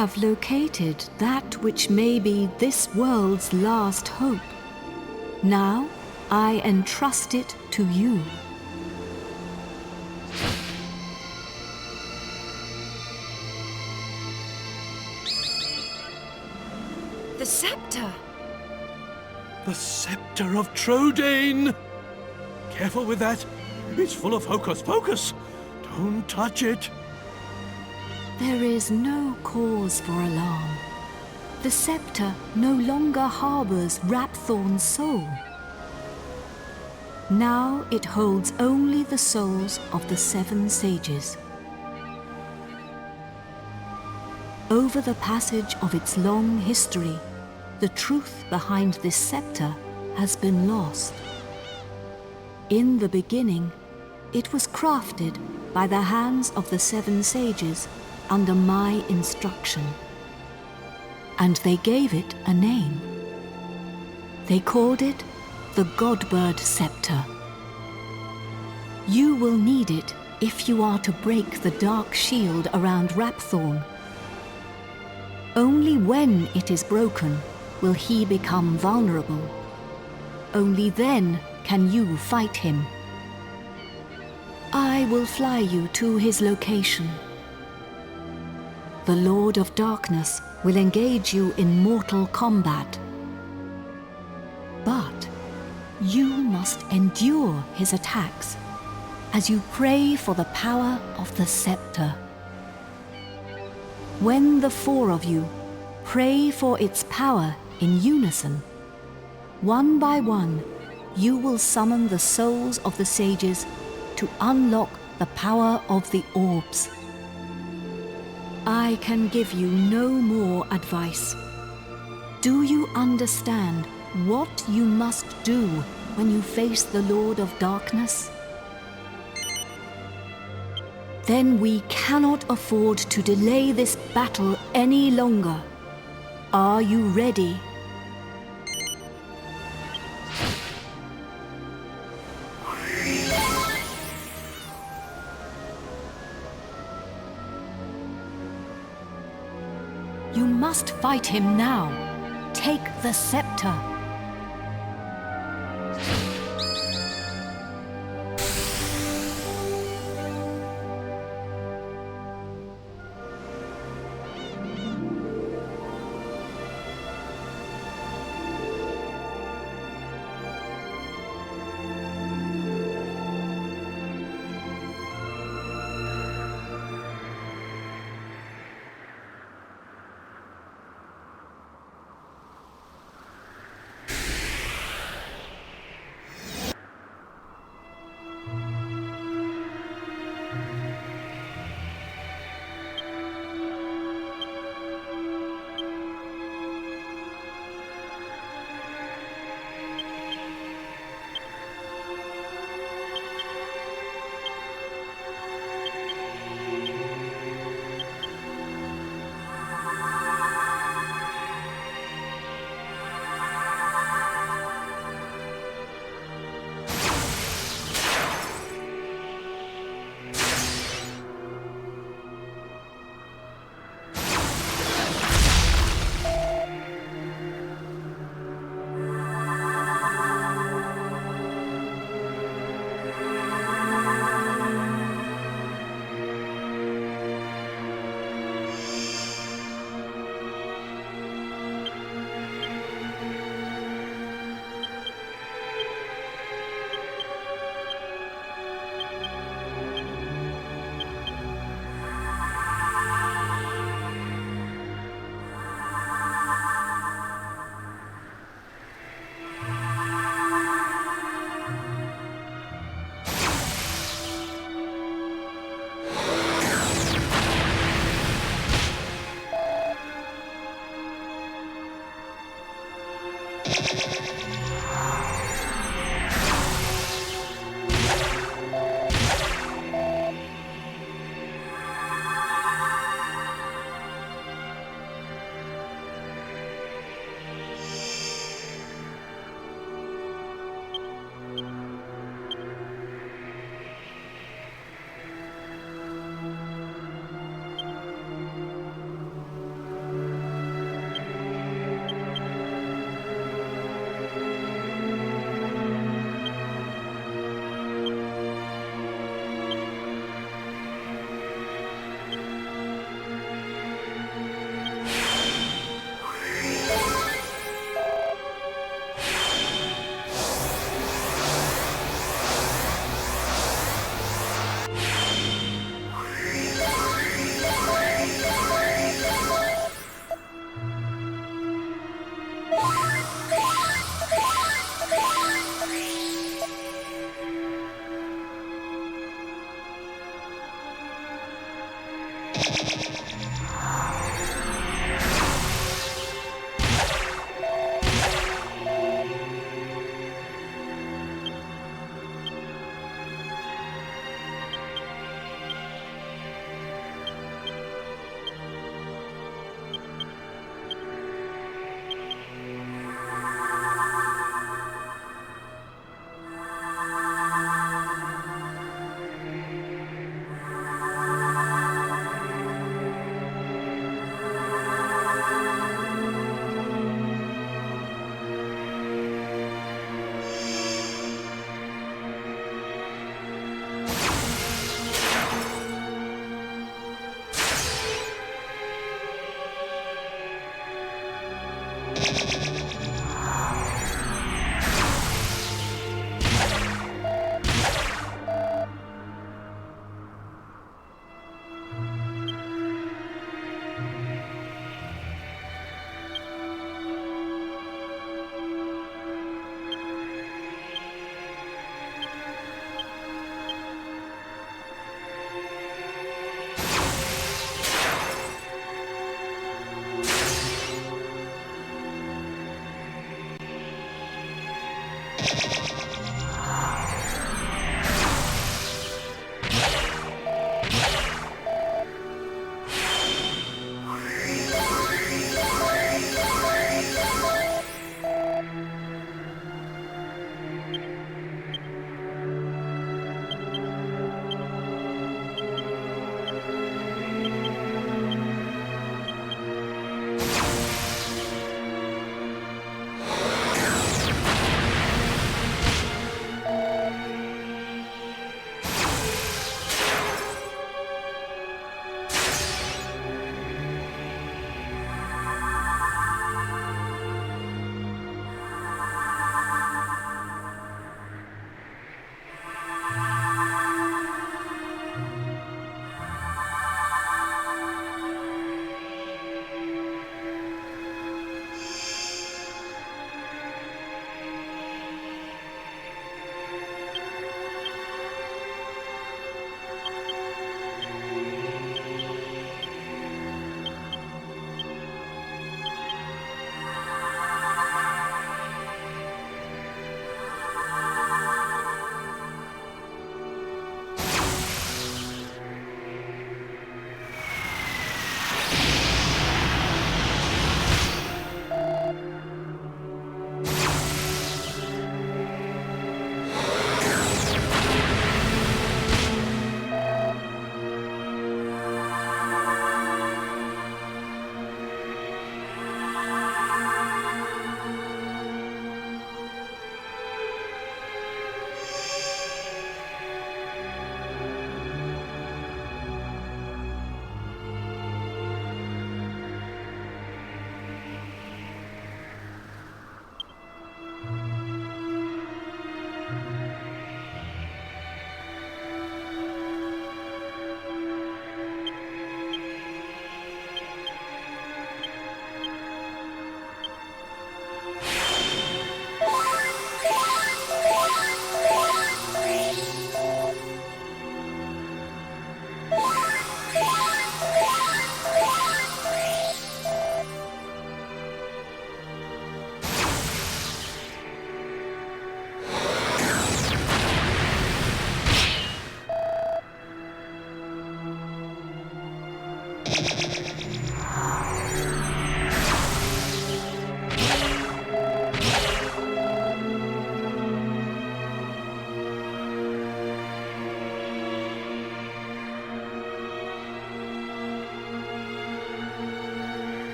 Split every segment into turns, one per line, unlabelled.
have located that which may be this world's last hope. Now, I entrust it to you.
The scepter!
The scepter of Trodain! Careful with that. It's full of hocus-pocus. Don't touch it.
There is no cause for alarm. The scepter no longer harbors Rapthorn's soul. Now it holds only the souls of the 7 sages. Over the passage of its long history, the truth behind this scepter has been lost. In the beginning, it was crafted by the hands of the 7 sages under my instruction. And they gave it a name. They called it the Godbird Scepter. You will need it if you are to break the dark shield around Rapthorn. Only when it is broken will he become vulnerable. Only then can you fight him. I will fly you to his location. The Lord of Darkness will engage you in mortal combat. But you must endure his attacks as you pray for the power of the scepter. When the 4 of you pray for its power in unison, one by one, you will summon the souls of the sages to unlock the power of the orbs. I can give you no more advice. Do you understand what you must do when you face the Lord of Darkness? Then we cannot afford to delay this battle any longer. Are you ready? You must fight him now. Take the scepter.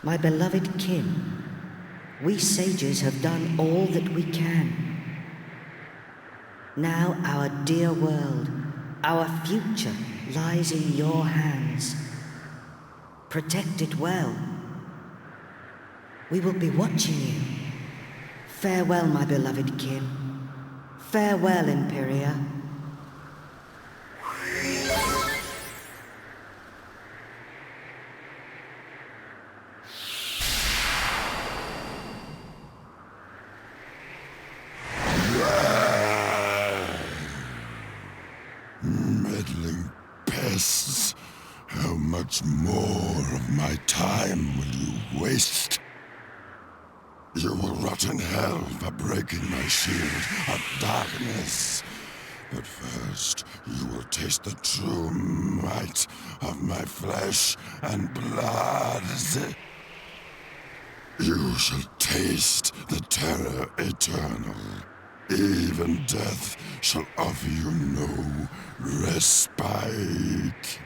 My beloved kin, we sages have done all that we can. Now our dear world, our future lies in your hands. Protect it well. We will be watching you. Farewell, my beloved kin. Farewell, Imperia.
Meddling pests. How much more of my time will you waste? You will rot in hell for breaking my shield of darkness. But first, you will taste the true might of my flesh and blood. You shall taste the terror eternal. Even death shall offer you no respite.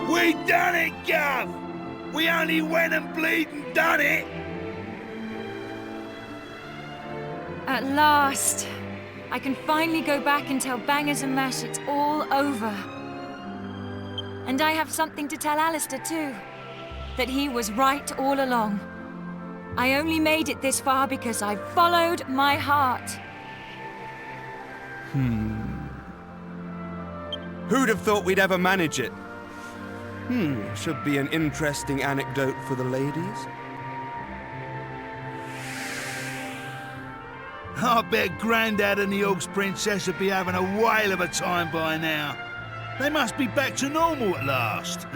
We done it, Gov! We only went and bleeding done it!
At last, I can finally go back and tell Bangers and Mash it's all over. And I have something to tell Alistair too. That he was right all along. I only made it this far because I followed my heart.
Who'd have thought we'd ever manage it? Should be an interesting anecdote for the ladies.
I bet Grandad and the Orcs Princess would be having a whale of a time by now. They must be back to normal at last.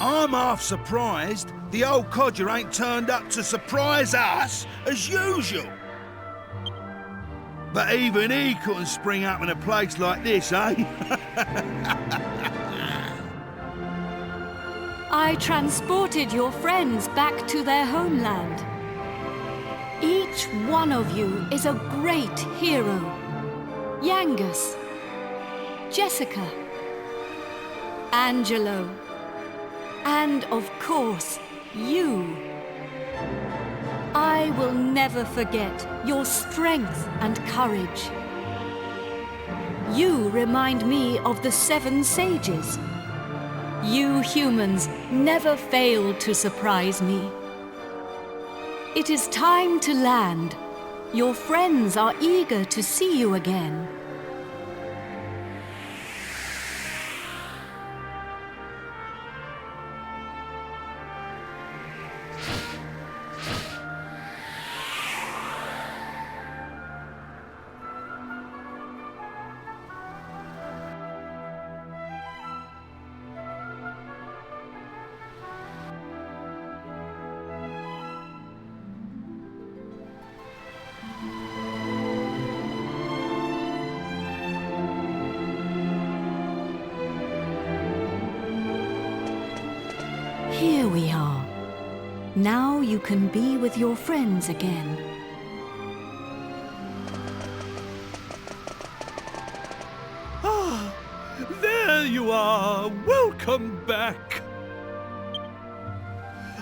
I'm half surprised the old codger ain't turned up to surprise us as usual. But even he couldn't spring up in a place like this, eh?
I transported your friends back to their homeland. Each one of you is a great hero. Yangus, Jessica, Angelo, and of course, you. I will never forget your strength and courage. You remind me of the 7 sages. You humans never fail to surprise me. It is time to land. Your friends are eager to see you again. Here we are. Now you can be with your friends again.
Ah, there you are. Welcome back.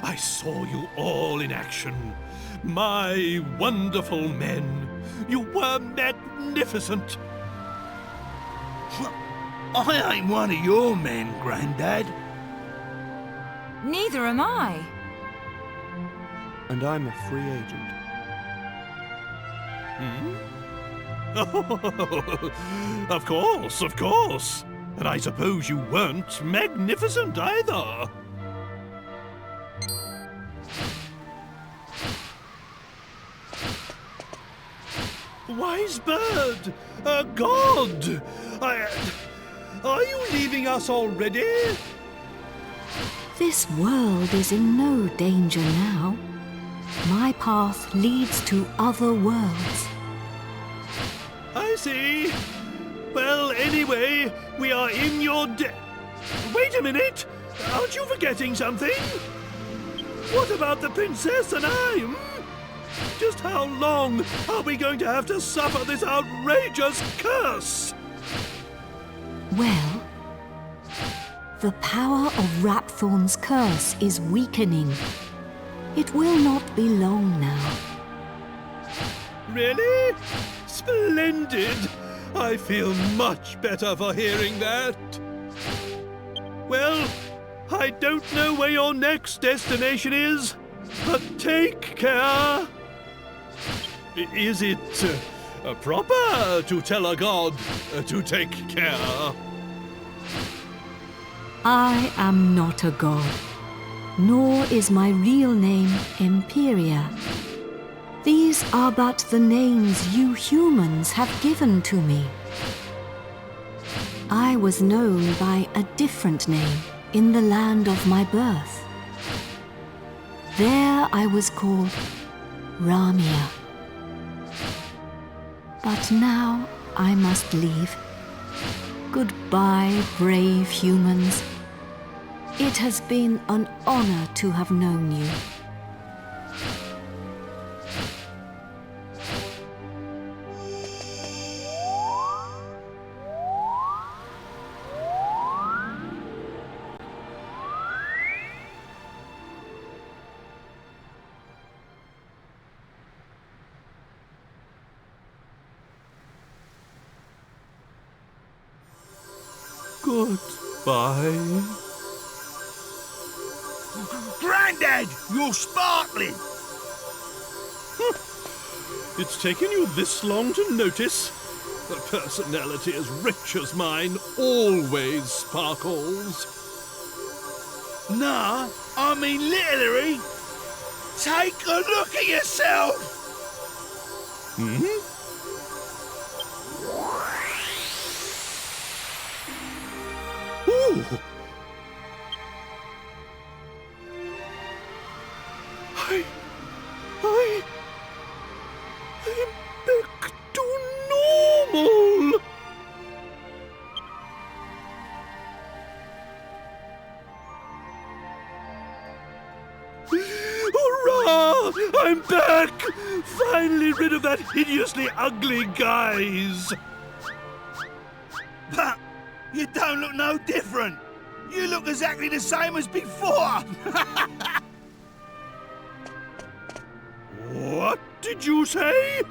I saw you all in action. My wonderful men. You were magnificent.
I ain't one of your men, Grandad.
Neither am I.
And I'm a free agent.
Oh, of course. And I suppose you weren't magnificent either. Wise bird, a god. Are you leaving us already?
This world is in no danger now. My path leads to other worlds.
I see. Well, anyway, we are in your Wait a minute! Aren't you forgetting something? What about the princess and I? Just how long are we going to have to suffer this outrageous curse?
Well, the power of Rapthorn's curse is weakening. It will not be long now.
Really? Splendid! I feel much better for hearing that. Well, I don't know where your next destination is, but take care. Is it proper to tell a god to take care?
I am not a god, nor is my real name Emperia. These are but the names you humans have given to me. I was known by a different name in the land of my birth. There I was called Ramia. But now I must leave. Goodbye, brave humans. It has been an honor to have known you.
Goodbye.
Grandad, you're sparkling!
It's taken you this long to notice? A personality as rich as mine always sparkles.
Nah, I mean literally. Take a look at yourself!
Ooh! I'm back to normal! Hurrah! I'm back! Finally rid of that hideously ugly guise!
But you don't look no different. You look exactly the same as before.
What did you say?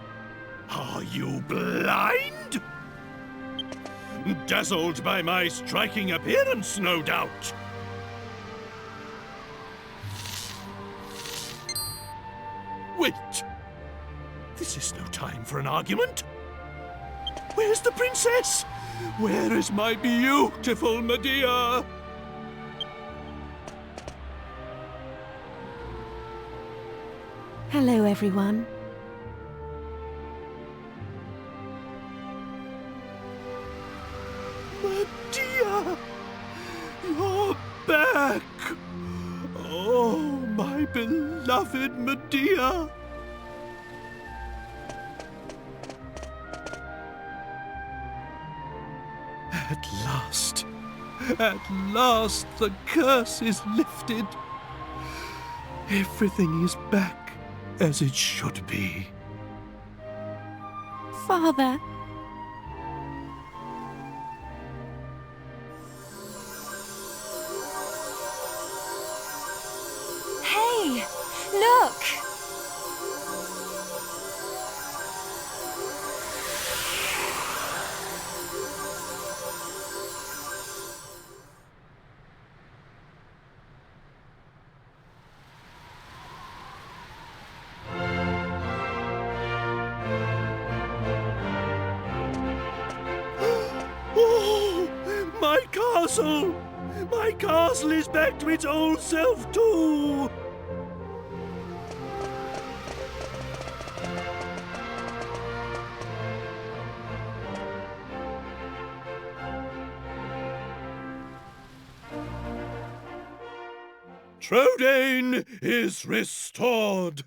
Are you blind? Dazzled by my striking appearance, no doubt. Wait. This is no time for an argument. Where's the princess? Where is my beautiful Medea?
Hello, everyone.
Medea! You're back! Oh, my beloved Medea! At last the curse is lifted. Everything is back as it should be.
Father.
Hey, look!
Oh, my castle! My castle is back to its old self too! Trodain is restored!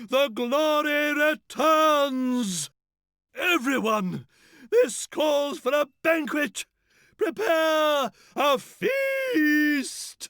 The glory returns! Everyone, this calls for a banquet! Prepare a feast!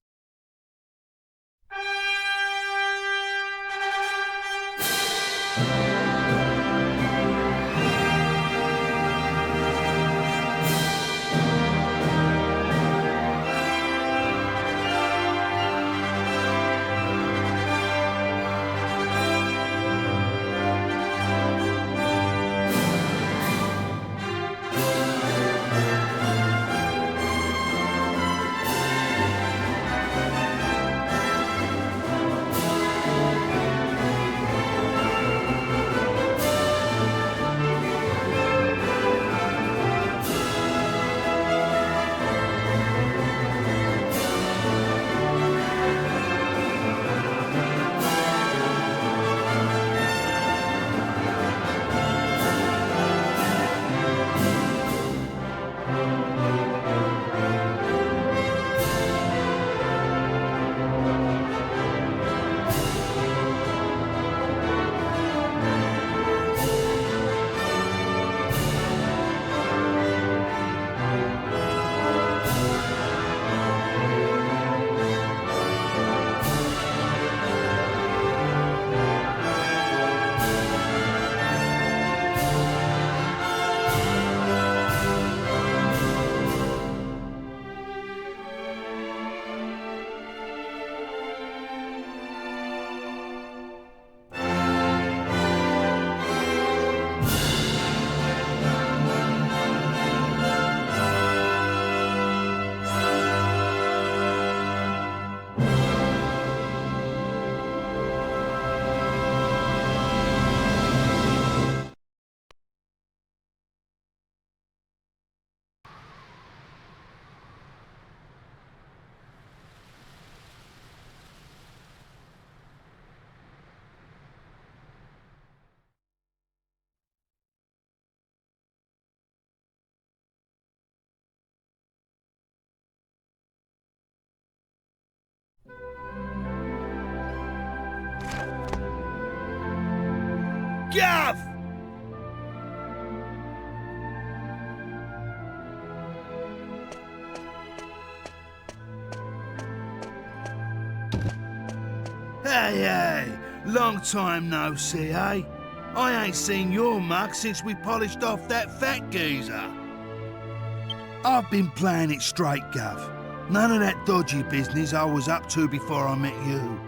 Gav! Hey, long time no see, eh? I ain't seen your mug since we polished off that fat geezer. I've been playing it straight, Gav. None of that dodgy business I was up to before I met you.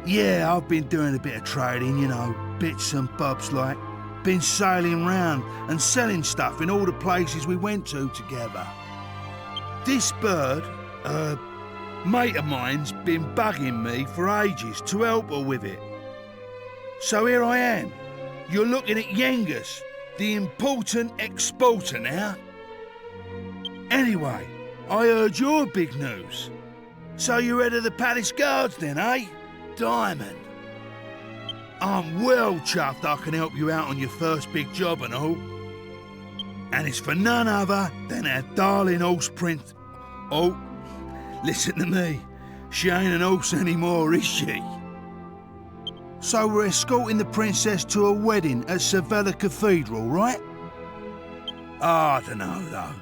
Yeah, I've been doing a bit of trading, you know, bits and bobs like. Been sailing round and selling stuff in all the places we went to together. This bird, mate of mine's been bugging me for ages to help her with it. So here I am. You're looking at Yengus, the important exporter now. Anyway, I heard your big news. So you're head of the palace guards then, eh? Diamond. I'm well chuffed I can help you out on your first big job and all. And it's for none other than our darling horse Prince... Oh, listen to me. She ain't an horse anymore, is she? So we're escorting the princess to a wedding at Sevilla Cathedral, right? I don't know, though.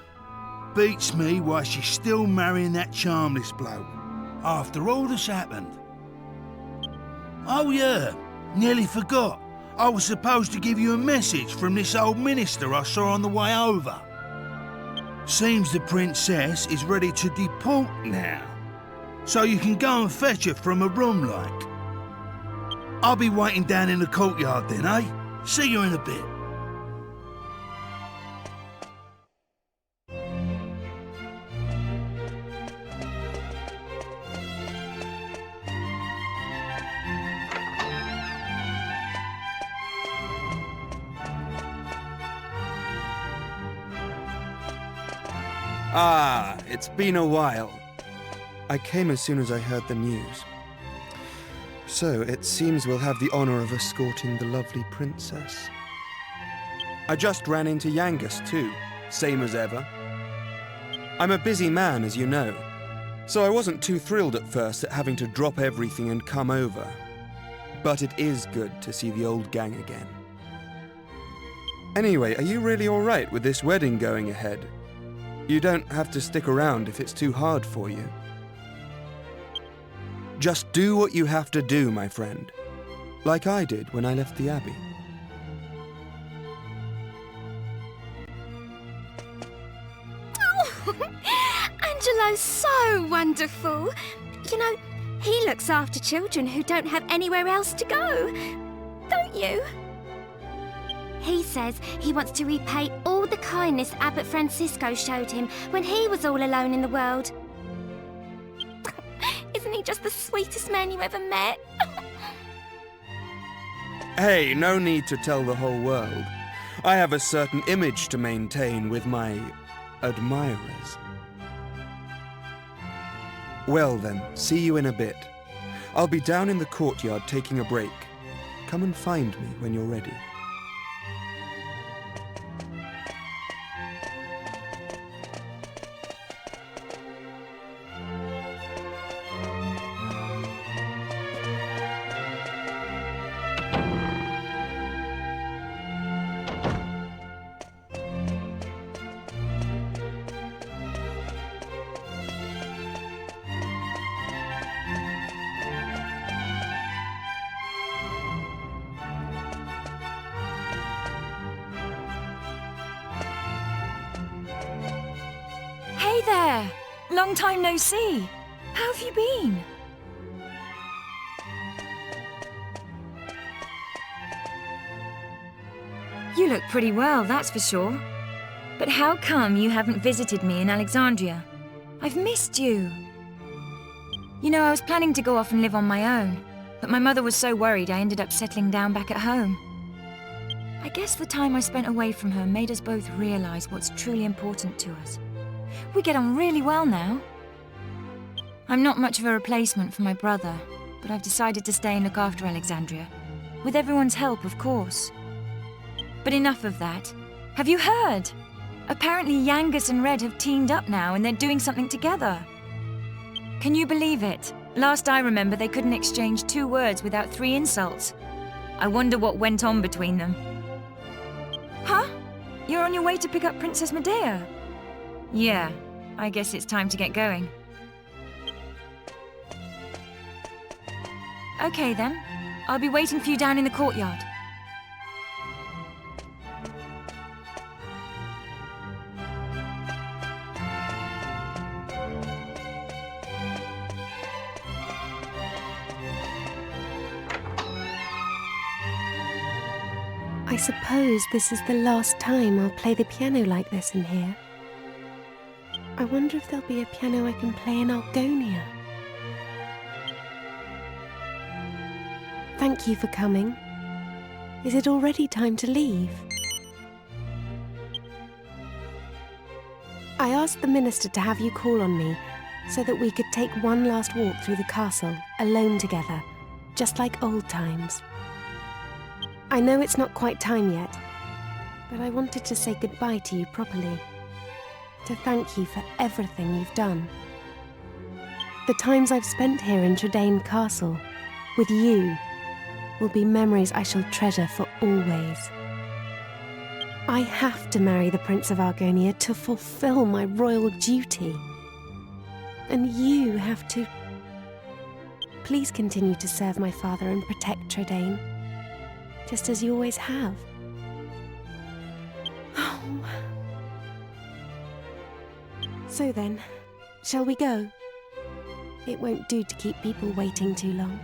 Beats me why she's still marrying that Charmles bloke, after all that's happened. Oh yeah, nearly forgot. I was supposed to give you a message from this old minister I saw on the way over. Seems the princess is ready to deport now, so you can go and fetch her from her room like. I'll be waiting down in the courtyard then, eh? See you in a bit.
Ah, it's been a while. I came as soon as I heard the news. So, it seems we'll have the honor of escorting the lovely princess. I just ran into Yangus too, same as ever. I'm a busy man, as you know, so I wasn't too thrilled at first at having to drop everything and come over. But it is good to see the old gang again. Anyway, are you really all right with this wedding going ahead? You don't have to stick around if it's too hard for you. Just do what you have to do, my friend. Like I did when I left the Abbey.
Oh, Angelo's so wonderful. You know, he looks after children who don't have anywhere else to go. Don't you? He says he wants to repay all the kindness Abbot Francisco showed him when he was all alone in the world. Isn't he just the sweetest man you ever met?
Hey, no need to tell the whole world. I have a certain image to maintain with my admirers. Well then, see you in a bit. I'll be down in the courtyard taking a break. Come and find me when you're ready.
Hey there! Long time no see. How have you been? You look pretty well, that's for sure. But how come you haven't visited me in Alexandria? I've missed you. You know, I was planning to go off and live on my own, but my mother was so worried I ended up settling down back at home. I guess the time I spent away from her made us both realize what's truly important to us. We get on really well now. I'm not much of a replacement for my brother, but I've decided to stay and look after Alexandria. With everyone's help, of course. But enough of that. Have you heard? Apparently Yangus and Red have teamed up now and they're doing something together. Can you believe it? Last I remember, they couldn't exchange 2 words without 3 insults. I wonder what went on between them. Huh? You're on your way to pick up Princess Medea? Yeah, I guess it's time to get going. Okay then, I'll be waiting for you down in the courtyard.
I suppose this is the last time I'll play the piano like this in here. I wonder if there'll be a piano I can play in Argonia. Thank you for coming. Is it already time to leave? I asked the minister to have you call on me so that we could take one last walk through the castle, alone together, just like old times. I know it's not quite time yet, but I wanted to say goodbye to you properly, to thank you for everything you've done. The times I've spent here in Tredane Castle, with you, will be memories I shall treasure for always. I have to marry the Prince of Argonia to fulfill my royal duty. And you have to... Please continue to serve my father and protect Tredain, just as you always have. Oh. So then, shall we go? It won't do to keep people waiting too long.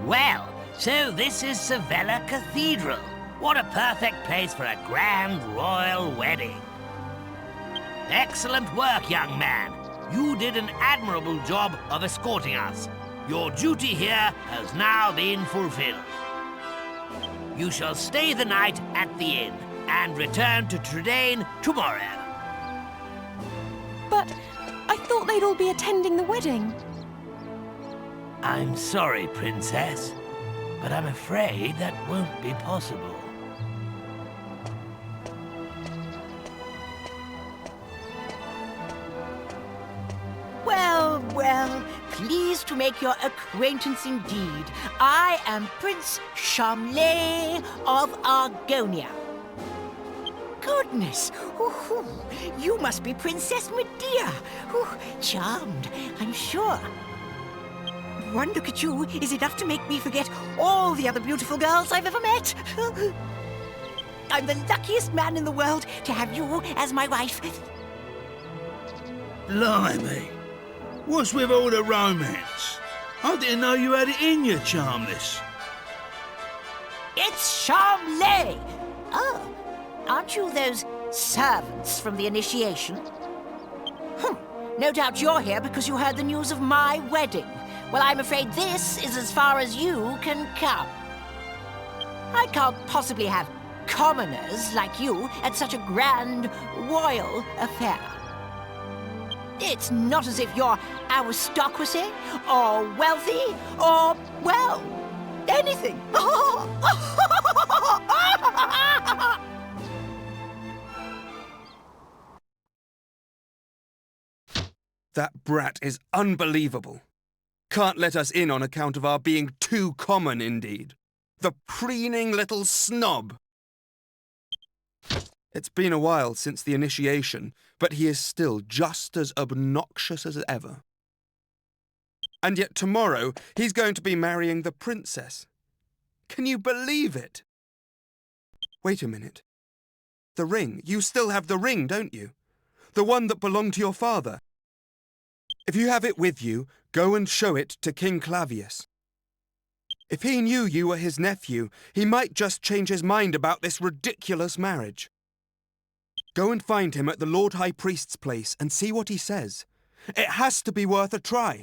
Well, so this is Sevilla Cathedral. What a perfect place for a grand royal wedding. Excellent work, young man. You did an admirable job of escorting us. Your duty here has now been fulfilled. You shall stay the night at the inn and return to Tredain tomorrow.
But I thought they'd all be attending the wedding.
I'm sorry, Princess, but I'm afraid that won't be possible.
Well, well, pleased to make your acquaintance indeed. I am Prince Charmles of Argonia. Goodness, ooh, you must be Princess Medea. Ooh, charmed, I'm sure. One look at you is enough to make me forget all the other beautiful girls I've ever met. I'm the luckiest man in the world to have you as my wife.
Blimey. What's with all the romance? I didn't know you had it in you, Charmless.
It's Charmles! Oh, aren't you those servants from the initiation? No doubt you're here because you heard the news of my wedding. Well, I'm afraid this is as far as you can come. I can't possibly have commoners like you at such a grand royal affair. It's not as if you're aristocracy, or wealthy, or, well, anything.
That brat is unbelievable. Can't let us in on account of our being too common, indeed. The preening little snob. It's been a while since the initiation, but he is still just as obnoxious as ever. And yet tomorrow he's going to be marrying the princess. Can you believe it? Wait a minute. The ring. You still have the ring, don't you? The one that belonged to your father. If you have it with you, go and show it to King Clavius. If he knew you were his nephew, he might just change his mind about this ridiculous marriage. Go and find him at the Lord High Priest's place and see what he says. It has to be worth a try.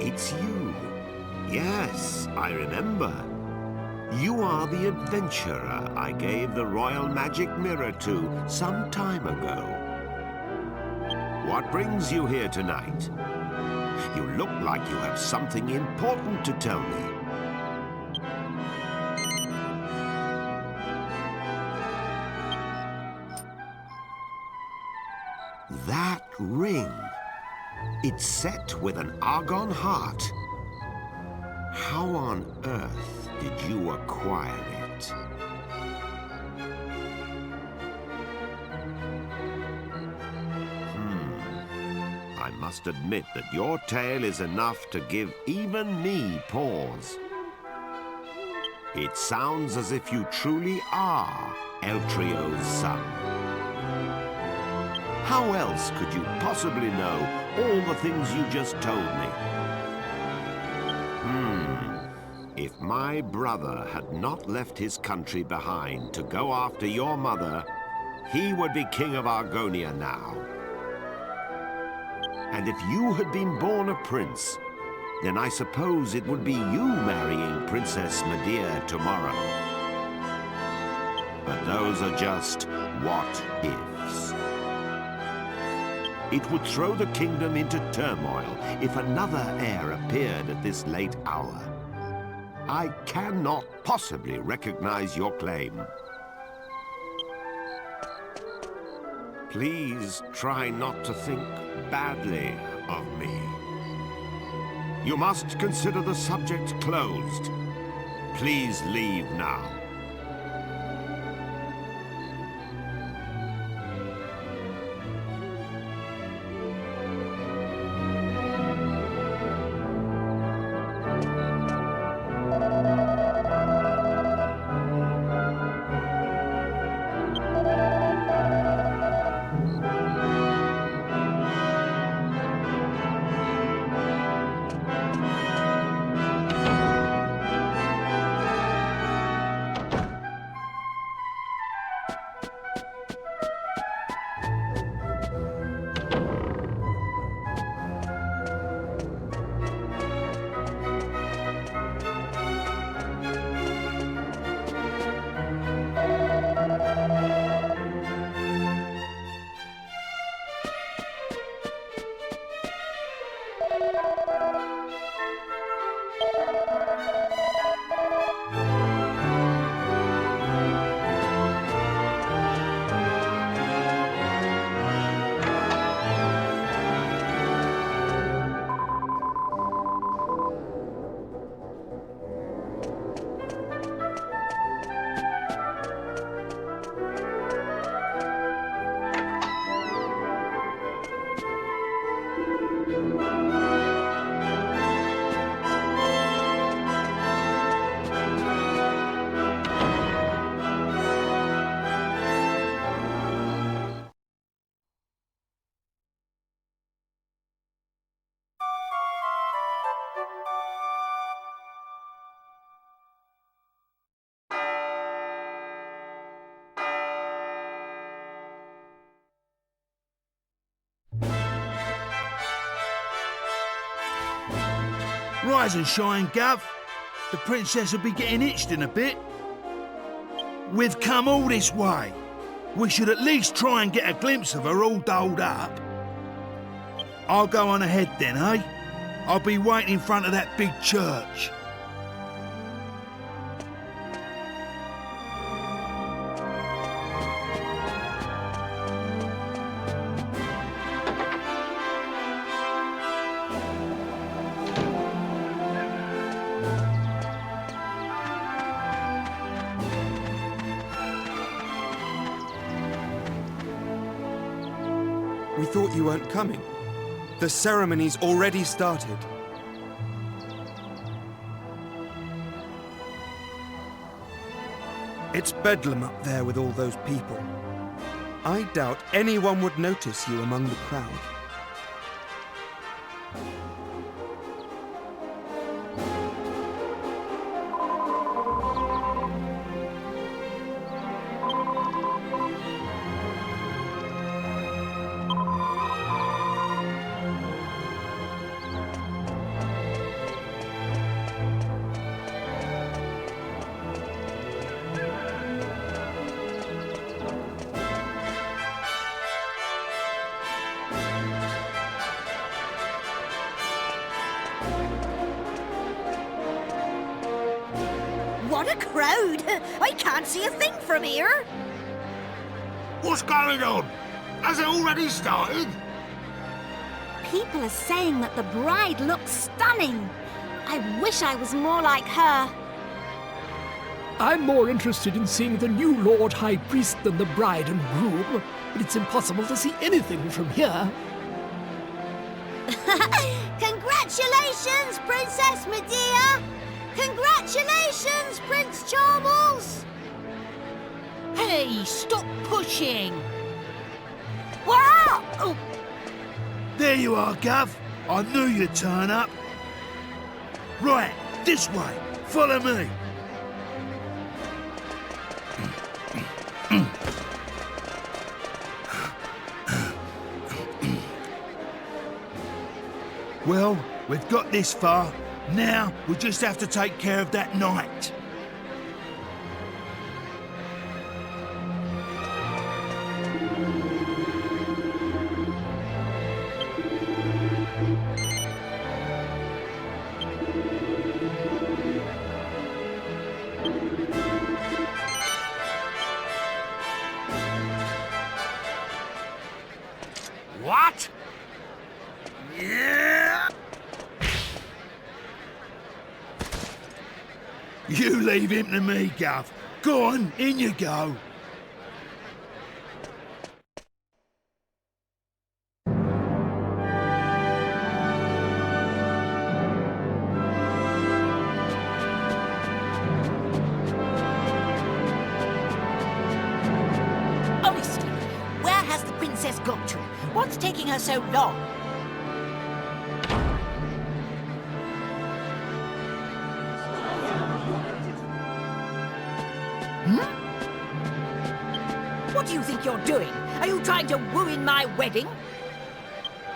It's you. Yes, I remember. You are the adventurer I gave the royal magic mirror to some time ago. What brings you here tonight? You look like you have something important to tell me. That ring. It's set with an Argon heart. How on earth did you acquire it? I must admit that your tale is enough to give even me pause. It sounds as if you truly are Eltrio's son. How else could you possibly know all the things you just told me? If my brother had not left his country behind to go after your mother, he would be king of Argonia now. And if you had been born a prince, then I suppose it would be you marrying Princess Medea tomorrow. But those are just what-ifs. It would throw the kingdom into turmoil if another heir appeared at this late hour. I cannot possibly recognize your claim. Please try not to think badly of me. You must consider the subject closed. Please leave now.
Rise and shine, Gov. The princess will be getting itched in a bit. We've come all this way. We should at least try and get a glimpse of her all dolled up. I'll go on ahead then, eh? I'll be waiting in front of that big church.
We thought you weren't coming. The ceremony's already started. It's bedlam up there with all those people. I doubt anyone would notice you among the crowd.
What a crowd! I can't see a thing from here.
What's going on? Has it already started?
People are saying that the bride looks stunning. I wish I was more like her.
I'm more interested in seeing the new Lord High Priest than the bride and groom, but it's impossible to see anything from here.
Congratulations, Princess Medea! Congratulations, Prince Charmles!
Hey, stop pushing! Wow! Oh.
There you are, Gov. I knew you'd turn up. Right, this way. Follow me. Well, we've got this far. Now, we just have to take care of that knight.
What? Yeah!
You leave him to me, Gov. Go on, in you go.
Honestly, where has the princess got to? What's taking her so long? What do you think you're doing? Are you trying to ruin my wedding?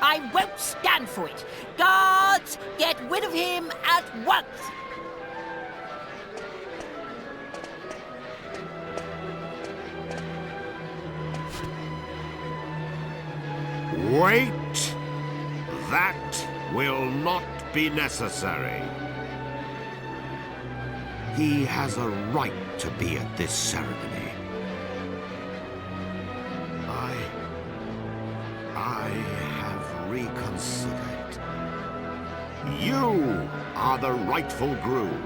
I won't stand for it. Guards, get rid of him at once!
Wait! That will not be necessary. He has a right to be at this ceremony. I have reconsidered. You are the rightful groom.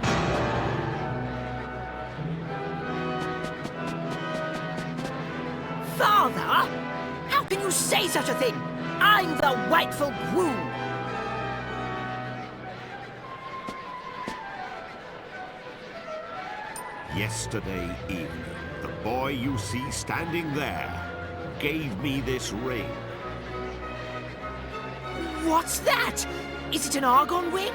Father? How can you say such a thing? I'm the rightful groom.
Yesterday evening, the boy you see standing there gave me this ring.
What's that? Is it an Argon ring?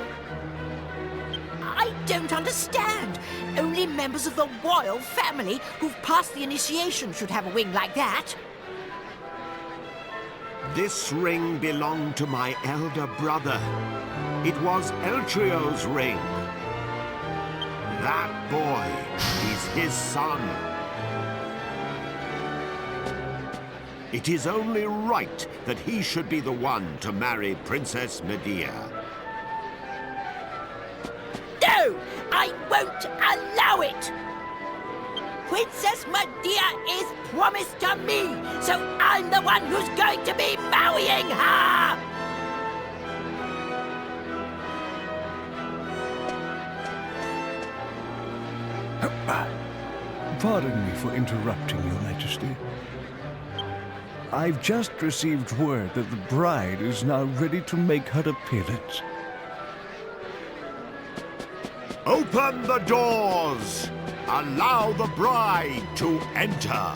I don't understand. Only members of the royal family who've passed the initiation should have a ring like that.
This ring belonged to my elder brother. It was Eltrio's ring. That boy is his son. It is only right that he should be the one to marry Princess Medea.
No! I won't allow it! Princess Medea is promised to me, so I'm the one who's going to be marrying her!
Pardon me for interrupting, Your Majesty. I've just received word that the bride is now ready to make her appearance.
Open the doors! Allow the bride to enter!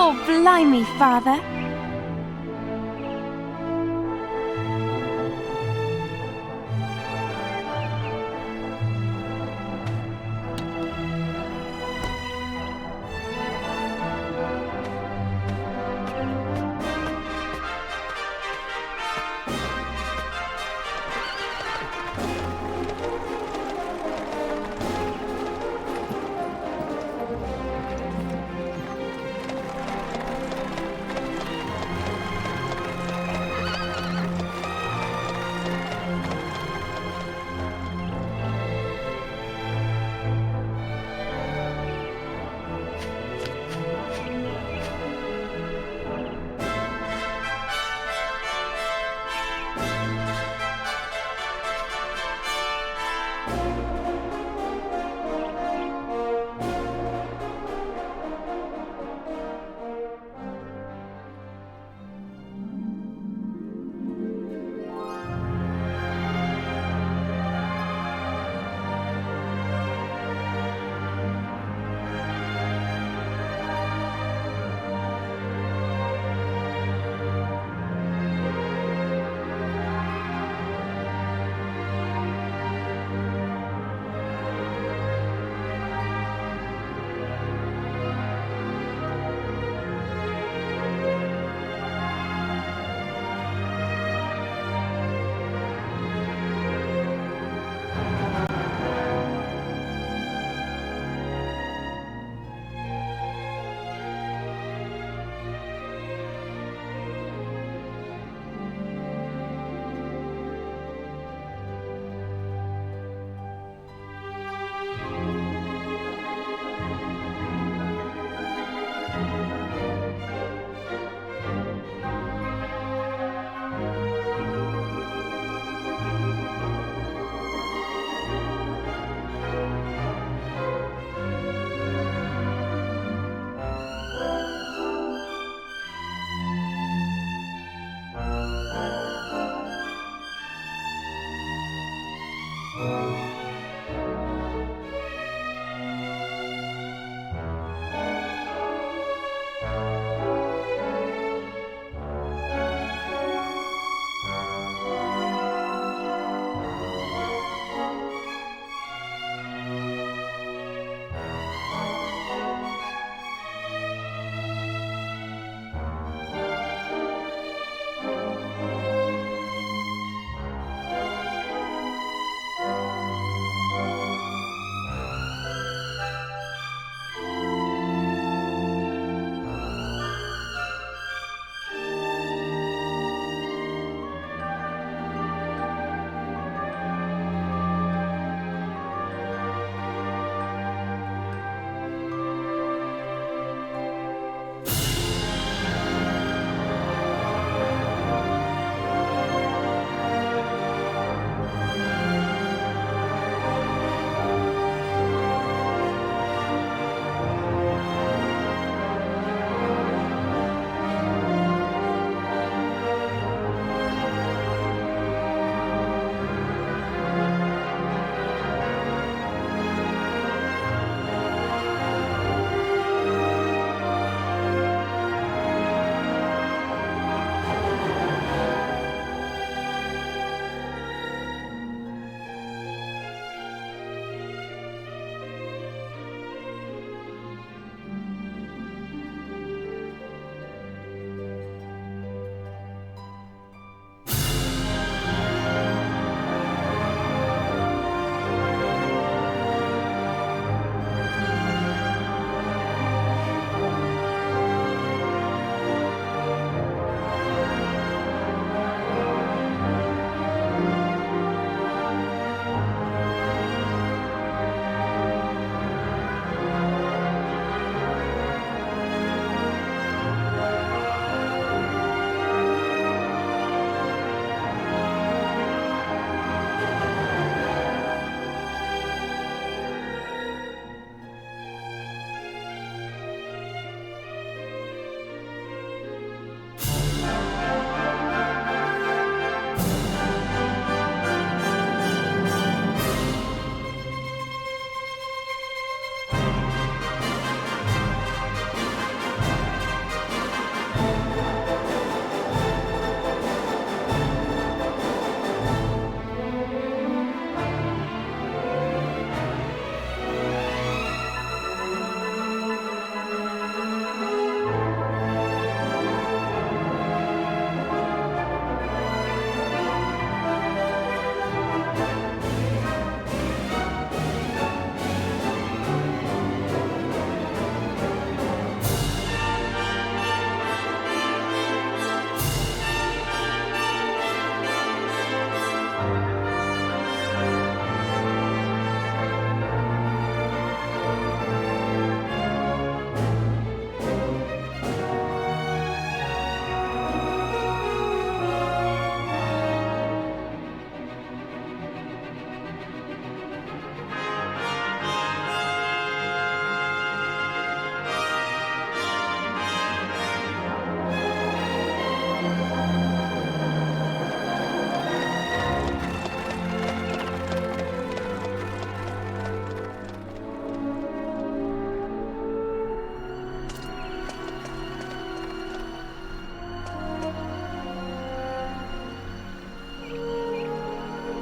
Oh, blimey, Father.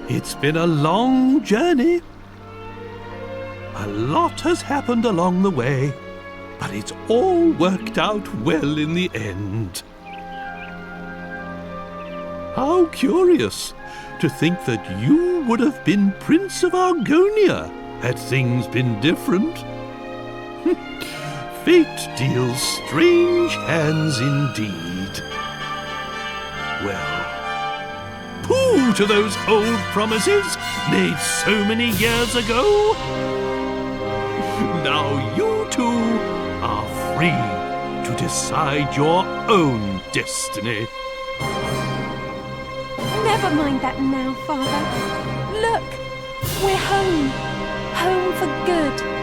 It's been a long journey. A lot has happened along the way, but it's all worked out well in the end. How curious to think that you would have been Prince of Argonia had things been different. Fate deals strange hands indeed. Well, pooh to those old promises made so many years ago. Now you two are free to decide your own destiny.
Never mind that now, Father. Look, we're home. Home for good.